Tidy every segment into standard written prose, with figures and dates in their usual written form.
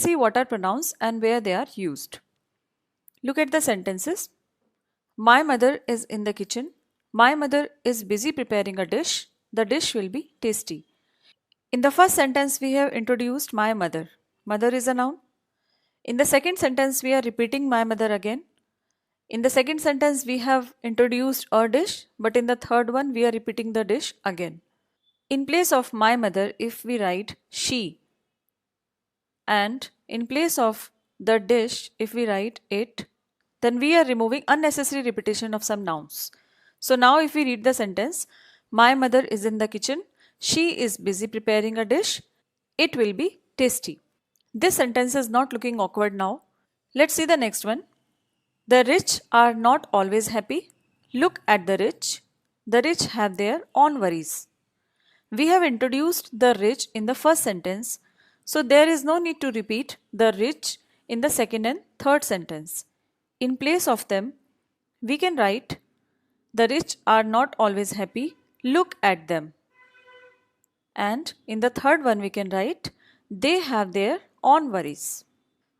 see what are pronouns and where they are used. Look at the sentences. My mother is in the kitchen. My mother is busy preparing a dish. The dish will be tasty. In the first sentence, we have introduced my mother. Mother is a noun. In the second sentence, we are repeating my mother again. In the second sentence, we have introduced a dish, but in the third one, we are repeating the dish again. In place of my mother, if we write she, and in place of the dish, if we write it, then we are removing unnecessary repetition of some nouns. So now if we read the sentence, my mother is in the kitchen, she is busy preparing a dish, it will be tasty. This sentence is not looking awkward now. Let's see the next one. The rich are not always happy. Look at the rich. The rich have their own worries. We have introduced the rich in the first sentence, so there is no need to repeat the rich in the second and third sentence. In place of them, we can write, the rich are not always happy, look at them. And in the third one, we can write, they have their own worries.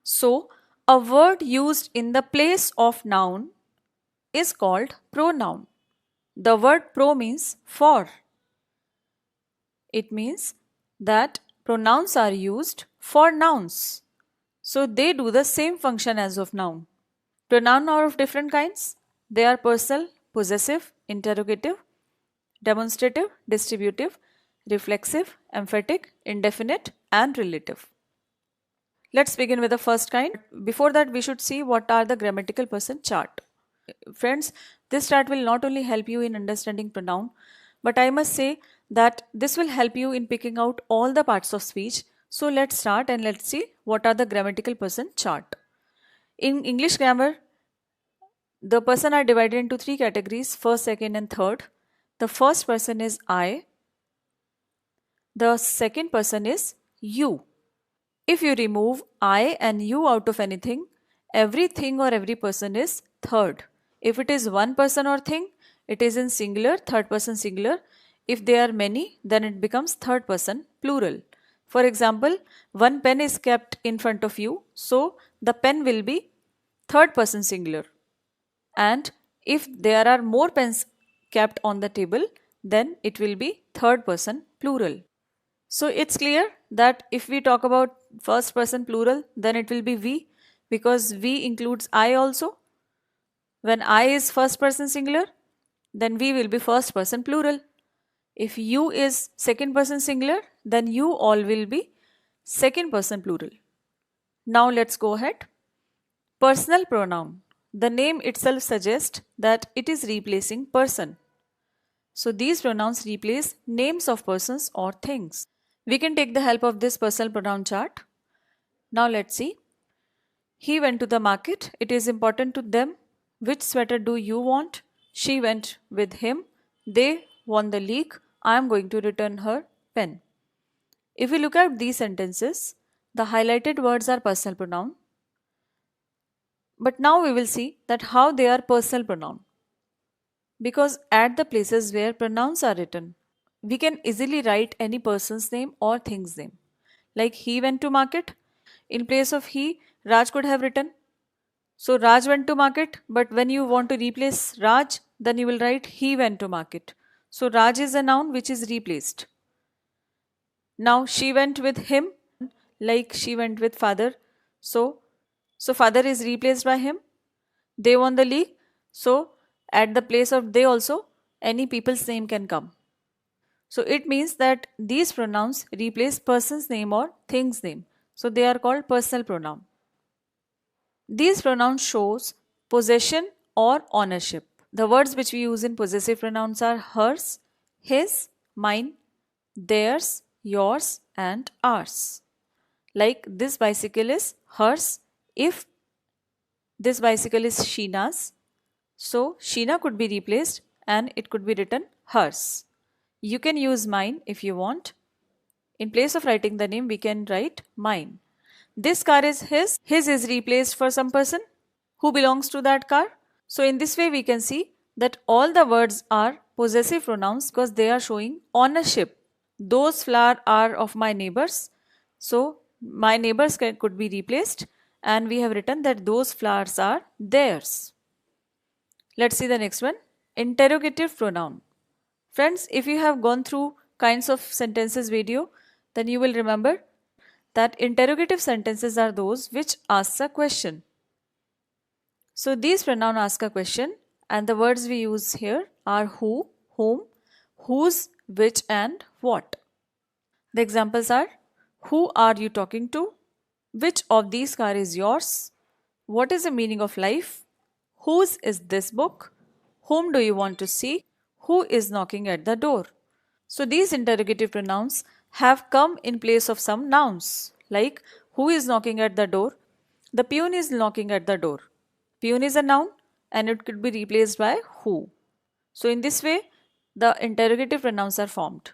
So, a word used in the place of noun is called pronoun. The word pro means for. It means that pronouns are used for nouns. So they do the same function as of noun. Pronouns are of different kinds. They are personal, possessive, interrogative, demonstrative, distributive, reflexive, emphatic, indefinite, and relative. Let's begin with the first kind. Before that, we should see what are the grammatical person chart. Friends, this chart will not only help you in understanding pronoun, but I must say that this will help you in picking out all the parts of speech. So let's start and let's see what are the grammatical person chart. In English grammar, the person are divided into three categories, first, second and third. The first person is I. The second person is you. If you remove I and you out of anything, everything or every person is third. If it is one person or thing, it is in singular, third person singular. If they are many, then it becomes third person plural. For example, one pen is kept in front of you, so the pen will be third person singular. And if there are more pens kept on the table, then it will be third person plural. So it's clear that if we talk about first person plural, then it will be we, because we includes I also. When I is first person singular, then we will be first person plural. If you is second person singular, then you all will be second person plural. Now let's go ahead. Personal pronoun. The name itself suggests that it is replacing person. So these pronouns replace names of persons or things. We can take the help of this personal pronoun chart. Now let's see. He went to the market. It is important to them. Which sweater do you want? She went with him. They won the league. I am going to return her pen. If we look at these sentences, the highlighted words are personal pronoun. But now we will see that how they are personal pronoun. Because at the places where pronouns are written, we can easily write any person's name or thing's name. Like he went to market. In place of he, Raj could have written. So Raj went to market, but when you want to replace Raj, then you will write he went to market. So Raj is a noun which is replaced. Now she went with him, like she went with father. So father is replaced by him. They won the league. So at the place of they also, any people's name can come. So it means that these pronouns replace person's name or thing's name. So they are called personal pronoun. These pronouns shows possession or ownership. The words which we use in possessive pronouns are hers, his, mine, theirs, yours and ours. Like this bicycle is hers. If this bicycle is Sheena's, so Sheena could be replaced and it could be written hers. You can use mine if you want. In place of writing the name, we can write mine. This car is his. His is replaced for some person who belongs to that car. So in this way, we can see that all the words are possessive pronouns because they are showing ownership. Those flowers are of my neighbors. So My neighbors could be replaced, and we have written that those flowers are theirs. Let's see the next one. Interrogative pronoun. Friends, if you have gone through kinds of sentences video, then you will remember that interrogative sentences are those which asks a question. So these pronouns ask a question, and the words we use here are who, whom, whose, which, and what. The examples are: who are you talking to? Which of these car is yours? What is the meaning of life? Whose is this book? Whom do you want to see? Who is knocking at the door? So these interrogative pronouns have come in place of some nouns, like who is knocking at the door? The peon is knocking at the door. Peon is a noun and it could be replaced by who. So in this way, the interrogative pronouns are formed.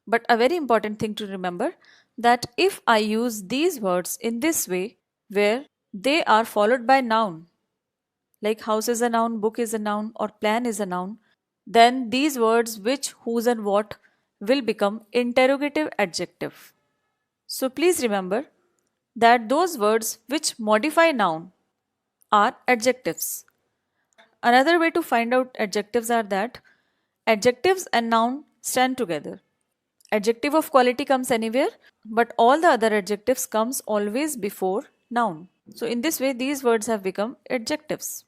But a very important thing to remember, that if I use these words in this way, where they are followed by noun, like house is a noun, book is a noun, or plan is a noun, then these words which, whose, and what will become interrogative adjective. So please remember that those words which modify noun are adjectives. Another way to find out adjectives are that adjectives and noun stand together. Adjective of quality comes anywhere, but all the other adjectives comes always before noun. So in this way, these words have become adjectives.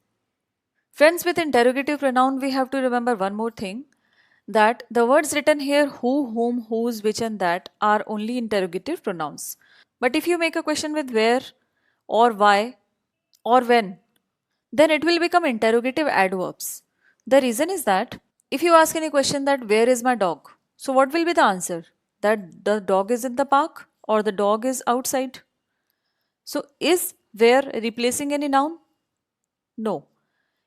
Friends, with interrogative pronoun, we have to remember one more thing, that the words written here who, whom, whose, which, and that are only interrogative pronouns. But if you make a question with where or why or when, then it will become interrogative adverbs. The reason is that if you ask any question that where is my dog, so what will be the answer? That the dog is in the park or the dog is outside. So is where replacing any noun? No.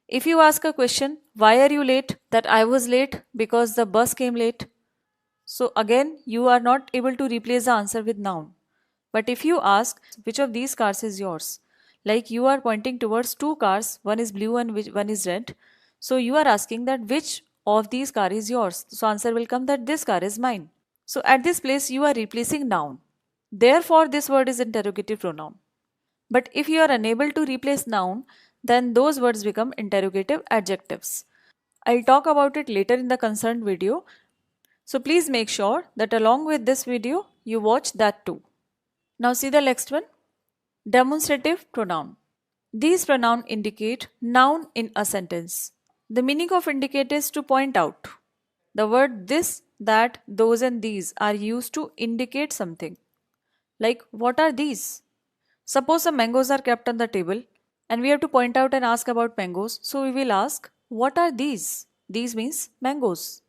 If you ask a question, why are you late? That I was late because the bus came late. So again, you are not able to replace the answer with noun. But if you ask, which of these cars is yours? Like you are pointing towards two cars, one is blue and one is red. So you are asking that which of these car is yours? So answer will come that this car is mine. So at this place, you are replacing noun. Therefore, this word is interrogative pronoun. But if you are unable to replace noun, then those words become interrogative adjectives. I'll talk about it later in the concerned video. So please make sure that along with this video, you watch that too. Now see the next one. Demonstrative pronoun. These pronouns indicate noun in a sentence. The meaning of indicate is to point out. The word this, that, those, and these are used to indicate something. Like, what are these? Suppose some mangoes are kept on the table and we have to point out and ask about mangoes. So we will ask, what are these? These means mangoes.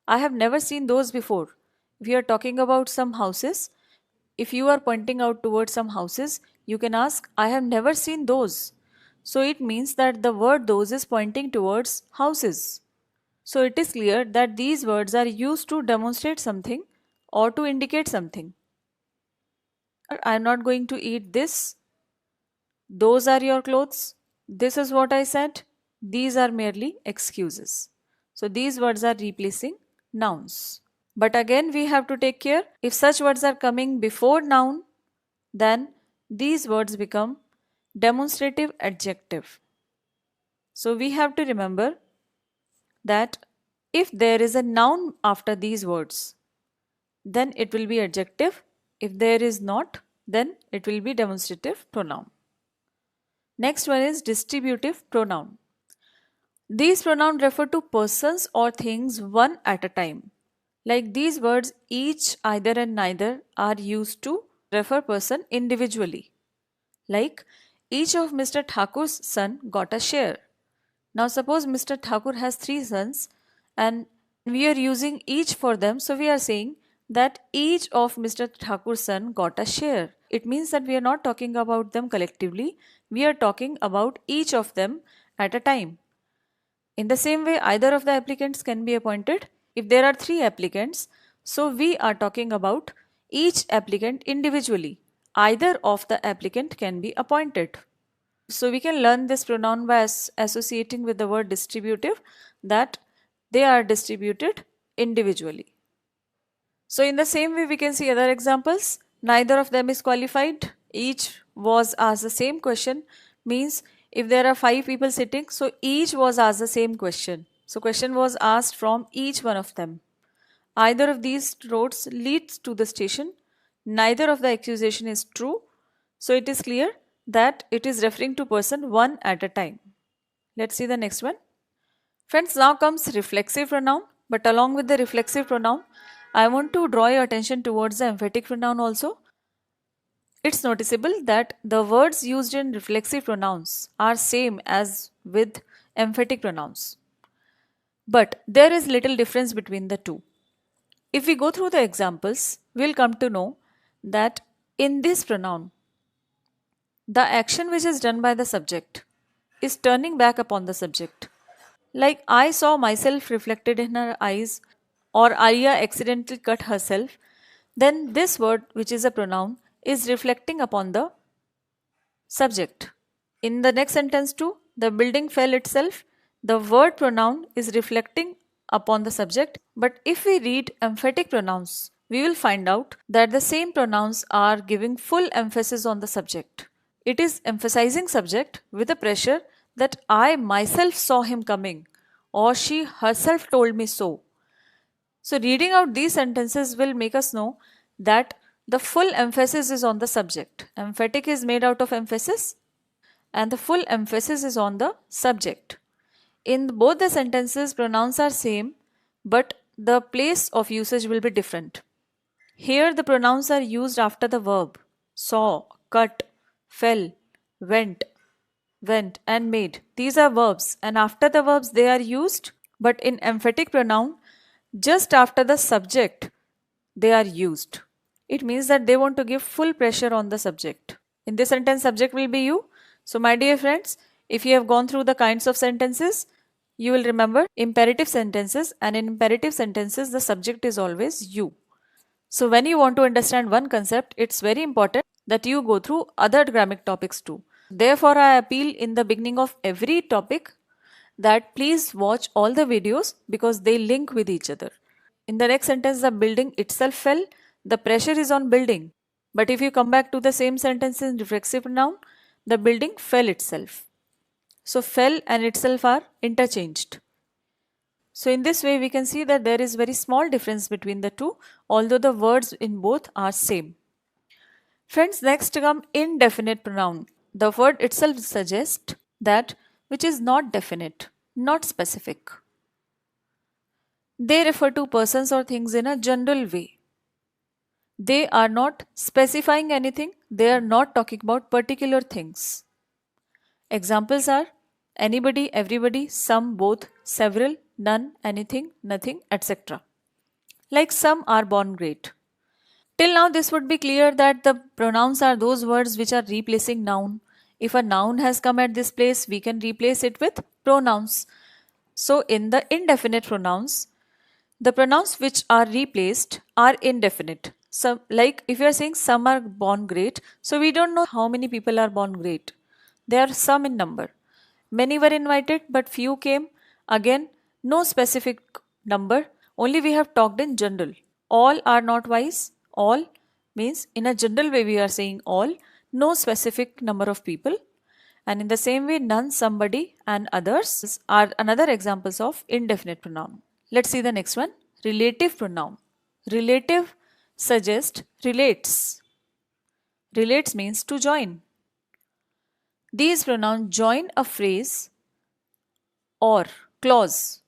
I have never seen those before. If you are talking about some houses, if you are pointing out towards some houses, you can ask, I have never seen those. So it means that the word those is pointing towards houses. So it is clear that these words are used to demonstrate something or to indicate something. I am not going to eat this. Those are your clothes. This is what I said. These are merely excuses. So these words are replacing nouns. But again, we have to take care. If such words are coming before noun, then these words become demonstrative adjective. So we have to remember that if there is a noun after these words, then it will be adjective. If there is not, then it will be demonstrative pronoun. Next one is distributive pronoun. These pronouns refer to persons or things one at a time. Like these words each, either, and neither are used to refer person individually. Like each of Mr. Thakur's son got a share. Now suppose Mr. Thakur has 3 sons and we are using each for them. So we are saying that each of Mr. Thakur's son got a share. It means that we are not talking about them collectively. We are talking about each of them at a time. In the same way, either of the applicants can be appointed. If there are 3 applicants, so we are talking about each applicant individually. Either of the applicant can be appointed. So we can learn this pronoun by associating with the word distributive, that they are distributed individually. So in the same way, we can see other examples. neither of them is qualified. Each was asked the same question, means if there are 5 people sitting, so each was asked the same question. So question was asked from each one of them. Either of these roads leads to the station. Neither of the accusation is true. So it is clear that it is referring to person one at a time. Let's see the next one. Friends, now comes reflexive pronoun. But along with the reflexive pronoun, I want to draw your attention towards the emphatic pronoun also. It's noticeable that the words used in reflexive pronouns are same as with emphatic pronouns. But there is little difference between the two. If we go through the examples, we'll come to know that in this pronoun, the action which is done by the subject is turning back upon the subject. Like I saw myself reflected in her eyes, or Arya accidentally cut herself, then this word, which is a pronoun, is reflecting upon the subject. In the next sentence too, the building fell itself, the word pronoun is reflecting upon the subject. But if we read emphatic pronouns, we will find out that the same pronouns are giving full emphasis on the subject. It is emphasizing subject with a pressure that I myself saw him coming, or she herself told me so. So reading out these sentences will make us know that the full emphasis is on the subject. Emphatic is made out of emphasis, and the full emphasis is on the subject. In both the sentences, pronouns are same, but the place of usage will be different. Here the pronouns are used after the verb saw, cut, fell, went, and made. These are verbs, and after the verbs they are used. But in emphatic pronoun, just after the subject they are used. It means that they want to give full pressure on the subject. In this sentence, subject will be you. So my dear friends, if you have gone through the kinds of sentences, you will remember imperative sentences, and in imperative sentences the subject is always you. So when you want to understand one concept, it's very important that you go through other grammatical topics too. Therefore, I appeal in the beginning of every topic that please watch all the videos because they link with each other. In the next sentence, the building itself fell. The pressure is on building. But if you come back to the same sentence in reflexive pronoun, the building fell itself. So fell and itself are interchanged. So in this way, we can see that there is very small difference between the two, although the words in both are same. Friends, next come indefinite pronoun. The word itself suggests that which is not definite, not specific. They refer to persons or things in a general way. They are not specifying anything, they are not talking about particular things. Examples are anybody, everybody, some, both, several, none, anything, nothing, etc. Like some are born great. Till now, this would be clear that the pronouns are those words which are replacing noun. If a noun has come at this place, we can replace it with pronouns. So in the indefinite pronouns, the pronouns which are replaced are indefinite. So like if you are saying some are born great, so we don't know how many people are born great. There are some in number. Many were invited but few came. Again, no specific number, only we have talked in general. All are not wise. All means in a general way we are saying all, no specific number of people. And in the same way, none, somebody and others are another examples of indefinite pronoun. Let's see the next one. Relative pronoun. Relative suggests relates. Relates means to join. These pronouns join a phrase or clause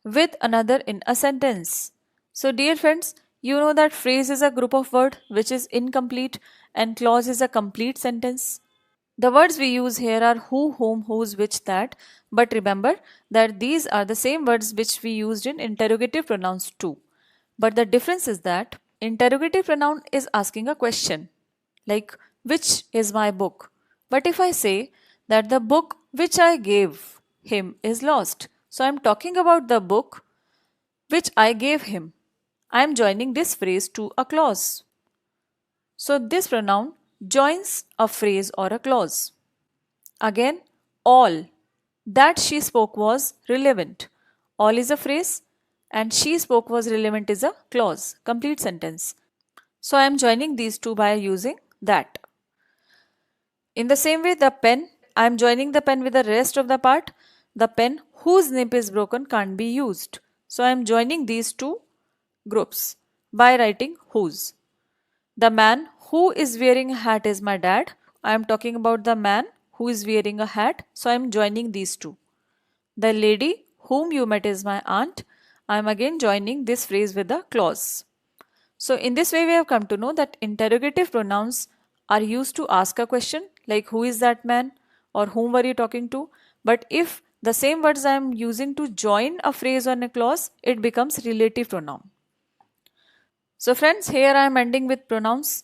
with another in a sentence. So dear friends, you know that phrase is a group of words which is incomplete and clause is a complete sentence. The words we use here are who, whom, whose, which, that, but remember that these are the same words which we used in interrogative pronouns too. But the difference is that interrogative pronoun is asking a question like which is my book. But if I say that the book which I gave him is lost, so I am talking about the book which I gave him. I am joining this phrase to a clause. So this pronoun joins a phrase or a clause. Again, all that she spoke was relevant. All is a phrase and she spoke was relevant is a clause, complete sentence. So I am joining these two by using that. In the same way, the pen, I am joining the pen with the rest of the part. The pen whose nib is broken can't be used. So I am joining these two groups by writing whose. The man who is wearing a hat is my dad. I am talking about the man who is wearing a hat. So I am joining these two. The lady whom you met is my aunt. I am again joining this phrase with a clause. So in this way we have come to know that interrogative pronouns are used to ask a question like who is that man or whom were you talking to. But if the same words I am using to join a phrase or a clause, it becomes relative pronoun. So friends, here I am ending with pronouns.